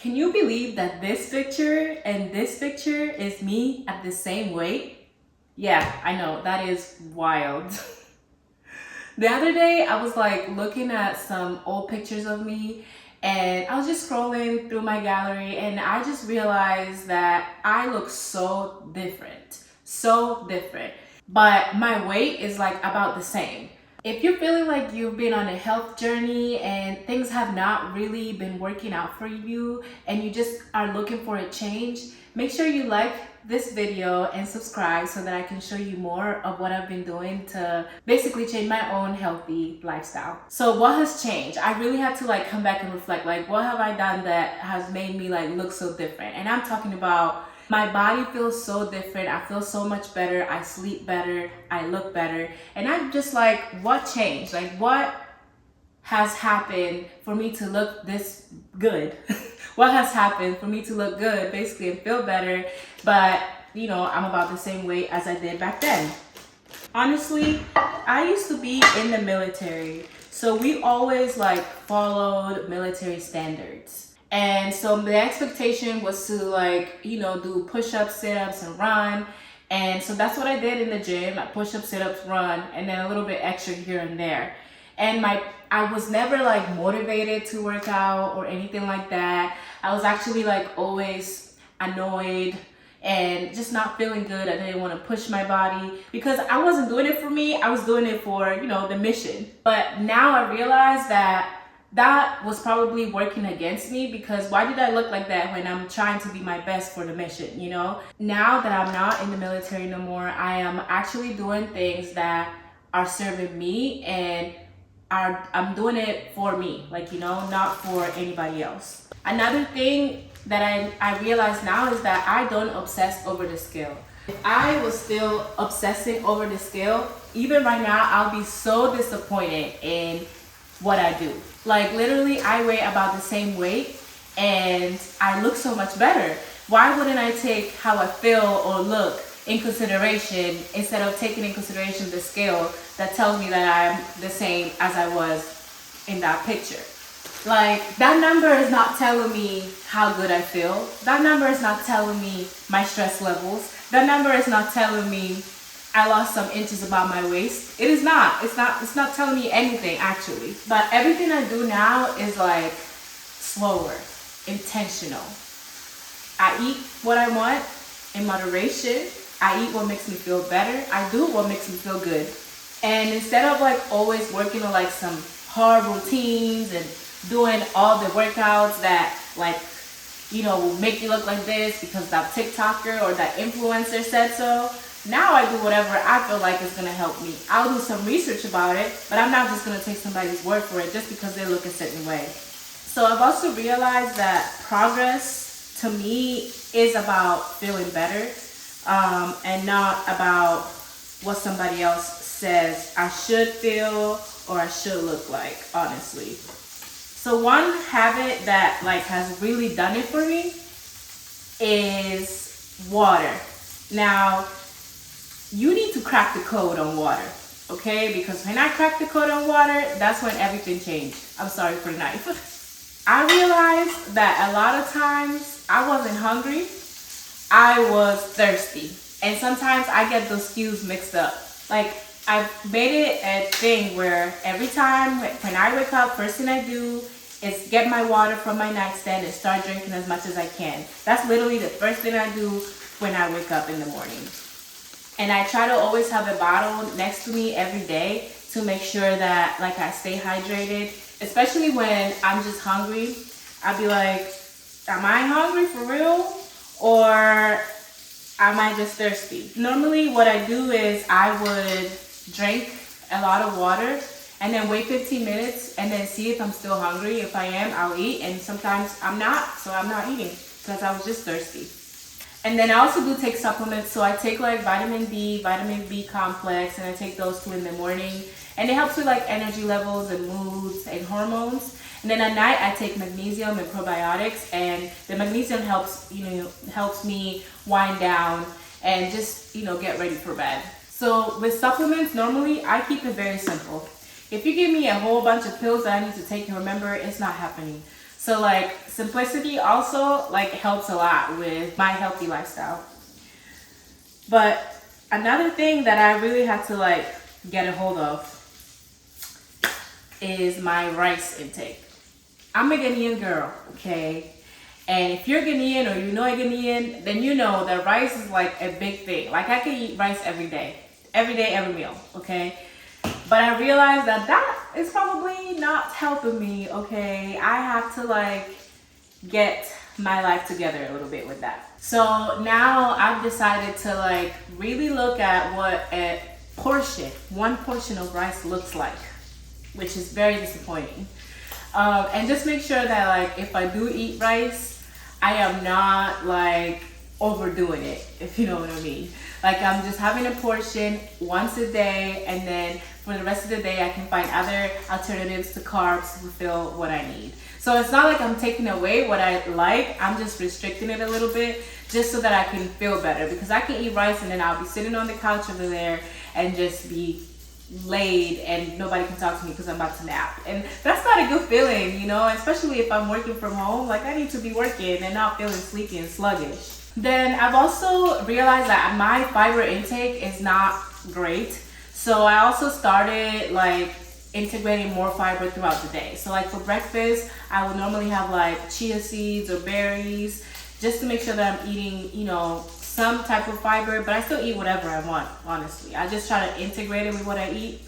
Can you believe that this picture and this picture is me at the same weight? Yeah, I know, that is wild. The other day, I was like looking at some old pictures of me and I was just scrolling through my gallery and I just realized that I look so different. So different. But my weight is like about the same. If you're feeling like you've been on a health journey and things have not really been working out for you and you just are looking for a change, make sure you like this video and subscribe so that I can show you more of what I've been doing to basically change my own healthy lifestyle. So what has changed? I really had to like come back and reflect, like what have I done that has made me like look so different? And I'm talking about my body feels so different. I feel so much better. I sleep better. I look better. And I'm just like, what changed? Like what has happened for me to look this good? What has happened for me to look good, basically, and feel better, but you know, I'm about the same weight as I did back then. Honestly, I used to be in the military, so we always like followed military standards. And so the expectation was to like, you know, do push-ups, sit-ups, and run. And so that's what I did in the gym, like push-ups, sit-ups, run, and then a little bit extra here and there. And I was never like motivated to work out or anything like that. I was actually like always annoyed and just not feeling good. I didn't want to push my body because I wasn't doing it for me. I was doing it for, you know, the mission. But now I realize that that was probably working against me, because why did I look like that when I'm trying to be my best for the mission, you know? Now that I'm not in the military no more, I am actually doing things that are serving me and I'm doing it for me, like, you know, not for anybody else. Another thing that I realize now is that I don't obsess over the scale. If I was still obsessing over the scale, even right now, I'll be so disappointed in what I do. Like literally, I weigh about the same weight and I look so much better. Why wouldn't I take how I feel or look in consideration instead of taking in consideration the scale that tells me that I'm the same as I was in that picture? Like that number is not telling me how good I feel. That number is not telling me my stress levels. That number is not telling me I lost some inches about my waist. It is not. It's not telling me anything actually. But everything I do now is like slower, intentional. I eat what I want in moderation. I eat what makes me feel better. I do what makes me feel good. And instead of like always working on like some hard routines and doing all the workouts that like, you know, will make you look like this because that TikToker or that influencer said so, now I do whatever I feel like is going to help me. I'll do some research about it, but I'm not just going to take somebody's word for it just because they look a certain way. So I've also realized that progress to me is about feeling better and not about what somebody else says I should feel or I should look like, honestly. So one habit that like has really done it for me is water. Now, you need to crack the code on water, okay? Because when I cracked the code on water, that's when everything changed. I'm sorry for the knife. I realized that a lot of times I wasn't hungry, I was thirsty. And sometimes I get those cues mixed up. Like I've made it a thing where every time when I wake up, first thing I do is get my water from my nightstand and start drinking as much as I can. That's literally the first thing I do when I wake up in the morning. And I try to always have a bottle next to me every day to make sure that like I stay hydrated, especially when I'm just hungry. I'll be like, am I hungry for real? Or am I just thirsty? Normally what I do is I would drink a lot of water and then wait 15 minutes and then see if I'm still hungry. If I am, I'll eat. And sometimes I'm not, so I'm not eating because I was just thirsty. And then I also do take supplements. So I take like vitamin D, vitamin B complex, and I take those two in the morning. And it helps with like energy levels and moods and hormones. And then at night I take magnesium and probiotics, and the magnesium helps, helps me wind down and just, get ready for bed. So with supplements, normally I keep it very simple. If you give me a whole bunch of pills that I need to take, and remember, it's not happening. So like simplicity also like helps a lot with my healthy lifestyle. But another thing that I really had to like get a hold of is my rice intake. I'm a Ghanaian girl, okay? And if you're Ghanaian or you know a Ghanaian, then you know that rice is like a big thing. Like I can eat rice every day, every meal, okay? But I realized that that is probably not helping me, okay? I have to like get my life together a little bit with that. So now I've decided to like really look at what a portion, one portion of rice looks like, which is very disappointing. And just make sure that like if I do eat rice, I am not like overdoing it, if you know what I mean. Like I'm just having a portion once a day, and then for the rest of the day I can find other alternatives to carbs to fulfill what I need. So it's not like I'm taking away what I like, I'm just restricting it a little bit just so that I can feel better, because I can eat rice and then I'll be sitting on the couch over there and just be laid and nobody can talk to me because I'm about to nap, and that's not a good feeling, you know, especially if I'm working from home. Like I need to be working and not feeling sleepy and sluggish. Then I've also realized that my fiber intake is not great, so I also started like integrating more fiber throughout the day. So like for breakfast I would normally have like chia seeds or berries, just to make sure that I'm eating, you know, some type of fiber, but I still eat whatever I want, honestly. I just try to integrate it with what I eat.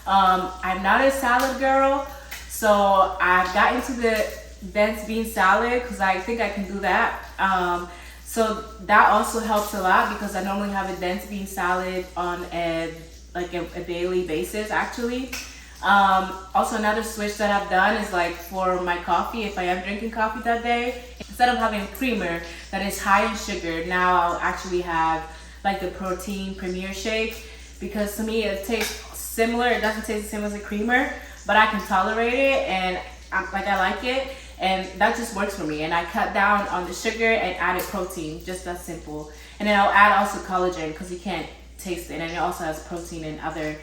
I'm not a salad girl, so I've got into the dense bean salad because I think I can do that. So that also helps a lot because I normally have a dense bean salad on a daily basis actually. Also another switch that I've done is like for my coffee, if I am drinking coffee that day, instead of having a creamer that is high in sugar, now I'll actually have like the protein premier shake, because to me it tastes similar. It doesn't taste the same as a creamer, but I can tolerate it and I like it, and that just works for me. And I cut down on the sugar and added protein, just that simple. And then I'll add also collagen because you can't taste it, and it also has protein and other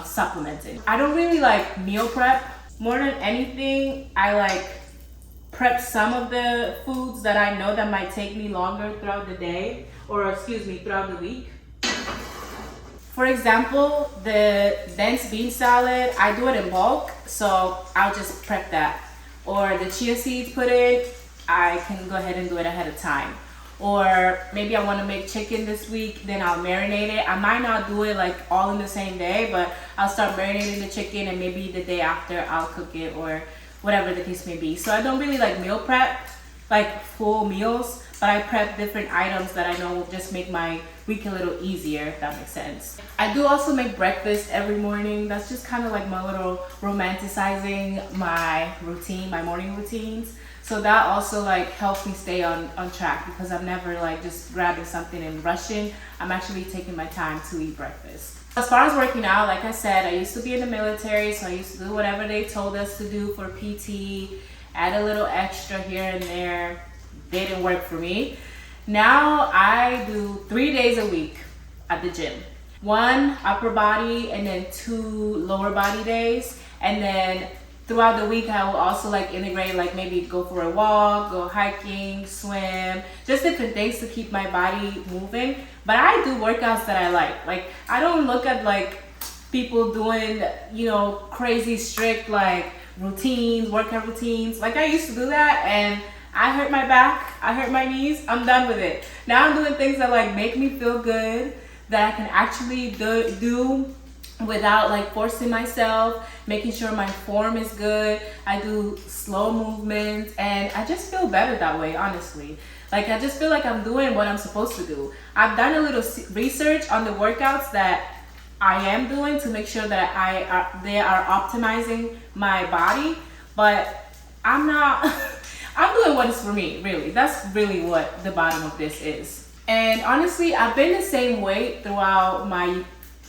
supplemented. I don't really like meal prep. More than anything, I like prep some of the foods that I know that might take me longer throughout the day, or excuse me, throughout the week. For example, the dense bean salad, I do it in bulk, so I'll just prep that. Or the chia seeds put in, I can go ahead and do it ahead of time. Or maybe I want to make chicken this week, then I'll marinate it. I might not do it like all in the same day, but I'll start marinating the chicken, and maybe the day after I'll cook it, or whatever the case may be. So I don't really like meal prep, like full meals, but I prep different items that I know will just make my week a little easier, if that makes sense. I do also make breakfast every morning. That's just kind of like my little romanticizing my routine, my morning routines. So that also like helps me stay on track, because I'm never like just grabbing something and rushing. I'm actually taking my time to eat breakfast. As far as working out, like I said, I used to be in the military, so I used to do whatever they told us to do for PT, add a little extra here and there. Didn't work for me. Now I do 3 days a week at the gym. 1 upper body and then 2 lower body days. And then throughout the week, I will also like integrate, like maybe go for a walk, go hiking, swim, just different things to keep my body moving. But I do workouts that I like. Like I don't look at like people doing, you know, crazy strict like routines, workout routines. Like I used to do that, and I hurt my back, I hurt my knees, I'm done with it. Now I'm doing things that like make me feel good, that I can actually do without like forcing myself, making sure my form is good. I do slow movements, and I just feel better that way, honestly. Like I just feel like I'm doing what I'm supposed to do. I've done a little research on the workouts that I am doing to make sure that they are optimizing my body, but I'm not I'm doing what is for me, really. That's really what the bottom of this is. And honestly, I've been the same weight throughout my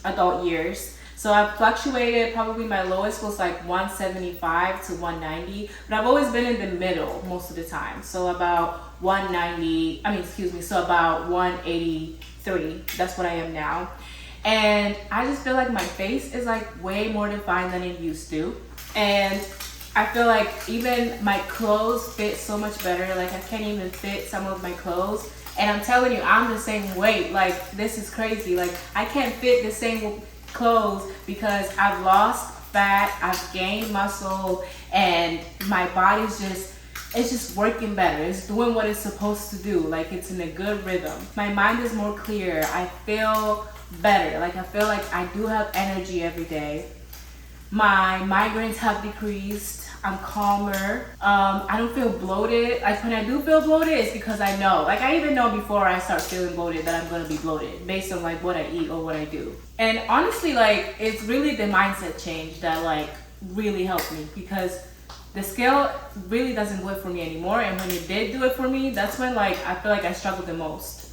adult years. So I've fluctuated. Probably my lowest was like 175 to 190, but I've always been in the middle most of the time. So about 190, so about 183. That's what I am now. And I just feel like my face is like way more defined than it used to. And I feel like even my clothes fit so much better. Like I can't even fit some of my clothes. And I'm telling you, I'm the same weight. Like this is crazy. Like I can't fit the same clothes because I've lost fat, I've gained muscle, and my body's just, it's just working better. It's doing what it's supposed to do. Like it's in a good rhythm. My mind is more clear. I feel better. Like I feel like I do have energy every day. My migraines have decreased. I'm calmer. I don't feel bloated. Like when I do feel bloated, it's because I know. Like I even know before I start feeling bloated that I'm gonna be bloated based on like what I eat or what I do. And honestly, like it's really the mindset change that like really helped me, because the scale really doesn't do it for me anymore. And when it did do it for me, that's when like I feel like I struggled the most.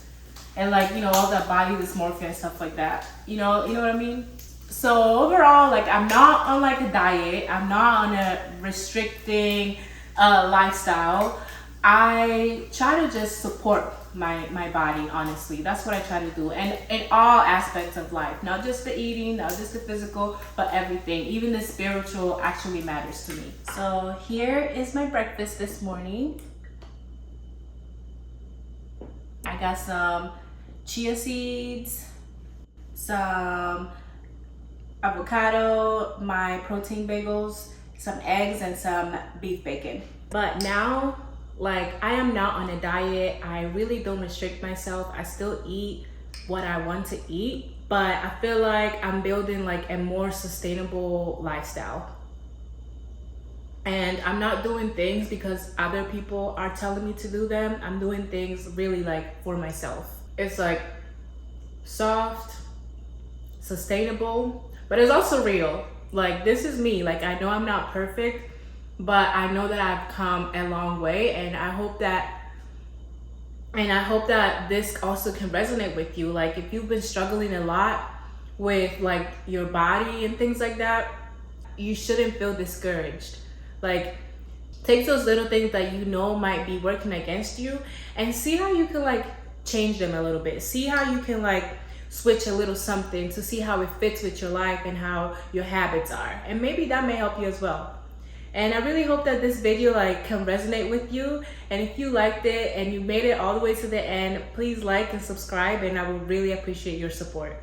And like, you know, all that body dysmorphia and stuff like that. You know what I mean? So overall, like I'm not on like a diet. I'm not on a restricting lifestyle. I try to just support my body, honestly. That's what I try to do. And in all aspects of life, not just the eating, not just the physical, but everything. Even the spiritual actually matters to me. So here is my breakfast this morning. I got some chia seeds, some avocado, my protein bagels, some eggs, and some beef bacon. But now, like I am not on a diet. I really don't restrict myself. I still eat what I want to eat, but I feel like I'm building like a more sustainable lifestyle. And I'm not doing things because other people are telling me to do them. I'm doing things really like for myself. It's like soft, sustainable, but it's also real. Like this is me. Like I know I'm not perfect, but I know that I've come a long way, and I hope that this also can resonate with you. Like if you've been struggling a lot with like your body and things like that, you shouldn't feel discouraged. Like take those little things that you know might be working against you and see how you can like change them a little bit. See how you can like switch a little something to see how it fits with your life and how your habits are. And maybe that may help you as well. And I really hope that this video like can resonate with you. And if you liked it and you made it all the way to the end, please like and subscribe, and I would really appreciate your support.